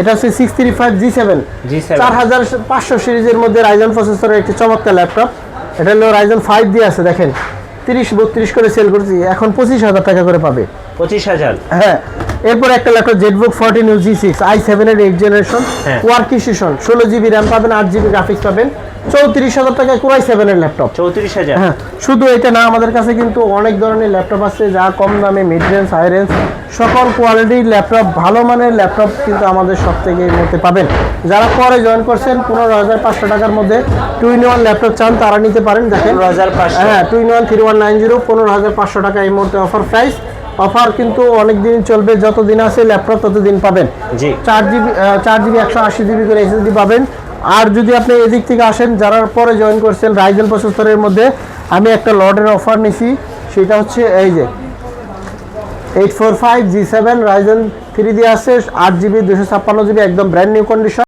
এটা হচ্ছে 635 G7 4500 সিরিজের মধ্যে রাইজেন প্রসেসরের একটি চমৎকার ল্যাপটপ। এটা হলো রাইজেন 5 দিয়ে আছে, দেখেন 30-32 করে সেল করছি, এখন 25,000 টাকা করে পাবে। 25,000? হ্যাঁ। এরপর একটা ল্যাপটপ জেটবুক 14 G6 i7 এর 8 generation, working session, 16GB RAM পাবেন, 8GB গ্রাফিক্স পাবেন, 34,000 টাকায় Core i7 এর ল্যাপটপ। 34,000? হ্যাঁ। শুধু এটা না, আমাদের কাছে কিন্তু অনেক ধরনের ল্যাপটপ আছে, যা কম দামে, মিড রেঞ্জ, হাই রেঞ্জ, সকল কোয়ালিটির ল্যাপটপ, ভালো মানের ল্যাপটপ কিন্তু আমাদের সব থেকে মধ্যে পাবেন। যারা পরে জয়েন করছেন 15,500 টাকার মধ্যে 2-in-1 ল্যাপটপ চান, তারা নিতে পারেন। দেখেন 15,500? হ্যাঁ, 2-in-1 3190, 15,500 টাকা এই মুহূর্তে অফার প্রাইস। অফার কিন্তু অনেক দিন চলবে, যতদিন আছে ল্যাপটপ ততদিন পাবেন। জি। 4GB 128GB করে এসএসডি পাবেন। আর যদি আপনি এদিক থেকে আসেন, যারা পরে জয়েন করছেন রাইজেন প্রসেসরের মধ্যে, আমি একটা লটের অফার নিছি, সেটা হচ্ছে এই যে 845 G7 রাইজেন 3 দিয়ে আছে, 8GB 256GB, একদম ব্র্যান্ড নিউ কন্ডিশন।